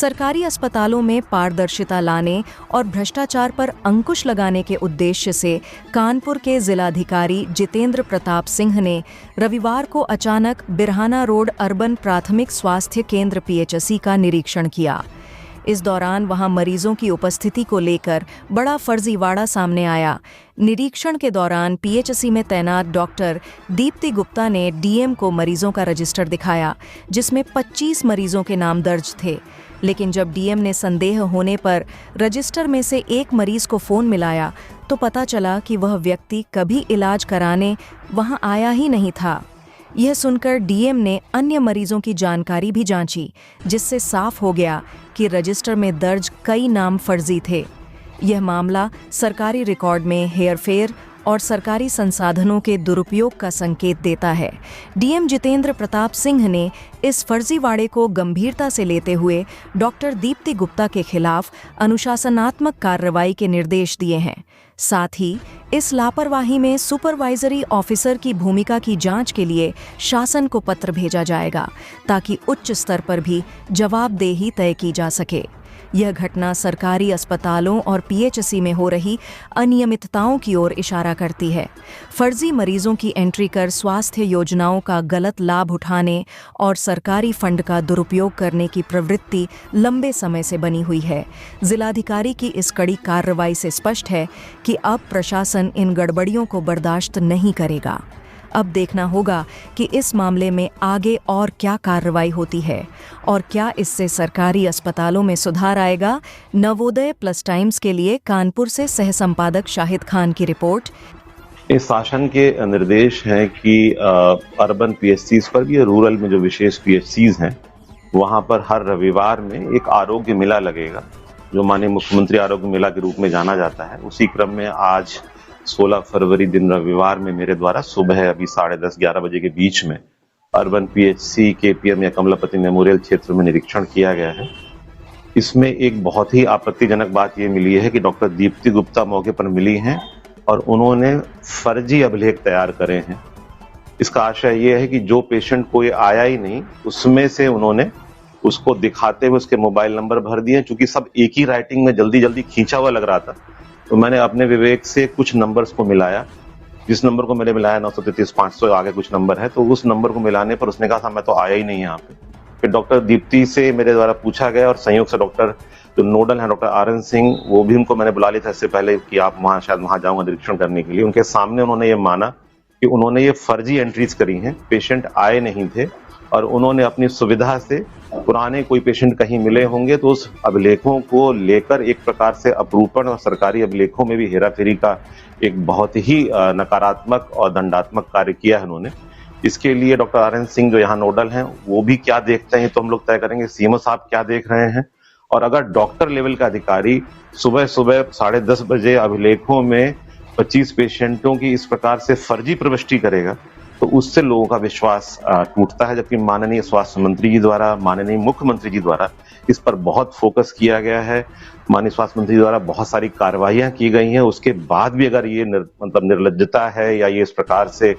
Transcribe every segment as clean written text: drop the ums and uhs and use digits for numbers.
सरकारी अस्पतालों में पारदर्शिता लाने और भ्रष्टाचार पर अंकुश लगाने के उद्देश्य से कानपुर के जिलाधिकारी जितेंद्र प्रताप सिंह ने रविवार को अचानक बिरहाना रोड अर्बन प्राथमिक स्वास्थ्य केंद्र पीएचसी का निरीक्षण किया। इस दौरान वहां मरीजों की उपस्थिति को लेकर बड़ा फर्जीवाड़ा सामने आया। निरीक्षण के दौरान पीएचसी में तैनात डॉक्टर दीप्ति गुप्ता ने डीएम को मरीजों का रजिस्टर दिखाया, जिसमें 25 मरीजों के नाम दर्ज थे। लेकिन जब डीएम ने संदेह होने पर रजिस्टर में से एक मरीज को फोन मिलाया तो पता चला कि वह व्यक्ति कभी इलाज कराने वहां आया ही नहीं था। यह सुनकर डीएम ने अन्य मरीजों की जानकारी भी जांची, जिससे साफ हो गया कि रजिस्टर में दर्ज कई नाम फर्जी थे। यह मामला सरकारी रिकॉर्ड में हेरफेर और सरकारी संसाधनों के दुरुपयोग का संकेत देता है। डीएम जितेंद्र प्रताप सिंह ने इस फर्जीवाड़े को गंभीरता से लेते हुए डॉक्टर दीप्ति गुप्ता के खिलाफ अनुशासनात्मक कार्रवाई के निर्देश दिए हैं। साथ ही इस लापरवाही में सुपरवाइजरी ऑफिसर की भूमिका की जांच के लिए शासन को पत्र भेजा जाएगा, ताकि उच्च स्तर पर भी जवाबदेही तय की जा सके। यह घटना सरकारी अस्पतालों और पीएचसी में हो रही अनियमितताओं की ओर इशारा करती है। फर्जी मरीजों की एंट्री कर स्वास्थ्य योजनाओं का गलत लाभ उठाने और सरकारी फंड का दुरुपयोग करने की प्रवृत्ति लंबे समय से बनी हुई है। जिलाधिकारी की इस कड़ी कार्रवाई से स्पष्ट है कि अब प्रशासन इन गड़बड़ियों को बर्दाश्त नहीं करेगा। अब देखना होगा कि इस मामले में आगे और क्या कार्रवाई होती है और क्या इससे सरकारी अस्पतालों में सुधार आएगा। नवोदय प्लस टाइम्स के लिए कानपुर से सह संपादक शाहिद खान की रिपोर्ट। इस शासन के निर्देश हैं कि अर्बन पीएचसीज पर भी, रूरल में जो विशेष पीएचसीज हैं वहां पर हर रविवार में एक आरोग्य मेला लगेगा, जो माननीय मुख्यमंत्री आरोग्य मेला के रूप में जाना जाता है। उसी क्रम में आज 16 फरवरी दिन रविवार में मेरे द्वारा सुबह अभी 10:30-11 बजे के बीच में अर्बन पीएचसी केपीएम या कमलापति मेमोरियल क्षेत्र में निरीक्षण किया गया है। इसमें एक बहुत ही आपत्तिजनक बात ये मिली है कि डॉक्टर दीप्ति गुप्ता मौके पर मिली हैं और उन्होंने फर्जी अभिलेख तैयार करे हैं। इसका आशय ये है कि जो पेशेंट कोई आया ही नहीं, उसमें से उन्होंने उसको दिखाते हुए उसके मोबाइल नंबर भर दिए। चूंकि सब एक ही राइटिंग में जल्दी जल्दी खींचा हुआ लग रहा था, तो मैंने अपने विवेक से कुछ नंबर्स को मिलाया। जिस नंबर को मैंने मिलाया 933-500 आगे कुछ नंबर है, तो उस नंबर को मिलाने पर उसने कहा था मैं तो आया ही नहीं यहाँ पे। फिर डॉक्टर दीप्ति से मेरे द्वारा पूछा गया और संयोग से डॉक्टर जो नोडल हैं डॉक्टर आर.एन. सिंह, वो भी उनको मैंने बुला लिया था इससे पहले कि आप वहाँ शायद वहाँ जाऊंगा निरीक्षण करने के लिए। उनके सामने उन्होंने ये माना कि उन्होंने ये फर्जी एंट्रीज करी हैं, पेशेंट आए नहीं थे और उन्होंने अपनी सुविधा से पुराने कोई पेशेंट कहीं मिले होंगे तो उस अभिलेखों को लेकर एक प्रकार से अपरूपण और सरकारी अभिलेखों में भी हेराफेरी का एक बहुत ही नकारात्मक और दंडात्मक कार्य किया है उन्होंने। इसके लिए डॉक्टर आर.एन. सिंह जो यहाँ नोडल हैं वो भी क्या देखते हैं तो हम लोग तय करेंगे, सीएमओ साहब क्या देख रहे हैं। और अगर डॉक्टर लेवल का अधिकारी सुबह सुबह 10:30 बजे अभिलेखों में 25 पेशेंटों की इस प्रकार से फर्जी प्रविष्टि करेगा तो उससे लोगों का विश्वास टूटता है। जबकि माननीय स्वास्थ्य मंत्री जी द्वारा, माननीय मुख्यमंत्री जी द्वारा इस पर बहुत फोकस किया गया है। माननीय स्वास्थ्य मंत्री द्वारा बहुत सारी कार्रवाइयां की गई हैं। उसके बाद भी अगर ये निर्लज्जता है या ये इस प्रकार से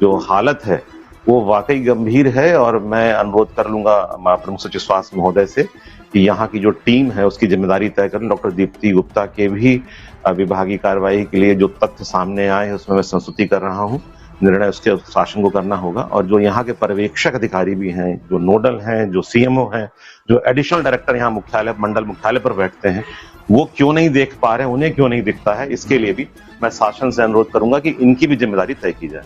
जो हालत है वो वाकई गंभीर है। और मैं अनुरोध कर लूंगा प्रमुख सचिव स्वास्थ्य महोदय से कि यहाँ की जो टीम है उसकी जिम्मेदारी तय करें। डॉक्टर दीप्ति गुप्ता के भी विभागीय कार्रवाई के लिए जो तथ्य सामने आए हैं उसमें मैं संस्तुति कर रहा हूँ। निर्णय उसके शासन को करना होगा। और जो यहाँ के पर्यवेक्षक अधिकारी भी हैं, जो नोडल हैं, जो सीएमओ हैं, जो एडिशनल डायरेक्टर यहाँ मुख्यालय मंडल मुख्यालय पर बैठते हैं, वो क्यों नहीं देख पा रहे हैं, उन्हें क्यों नहीं दिखता है, इसके लिए भी मैं शासन से अनुरोध करूंगा कि इनकी भी जिम्मेदारी तय की जाए।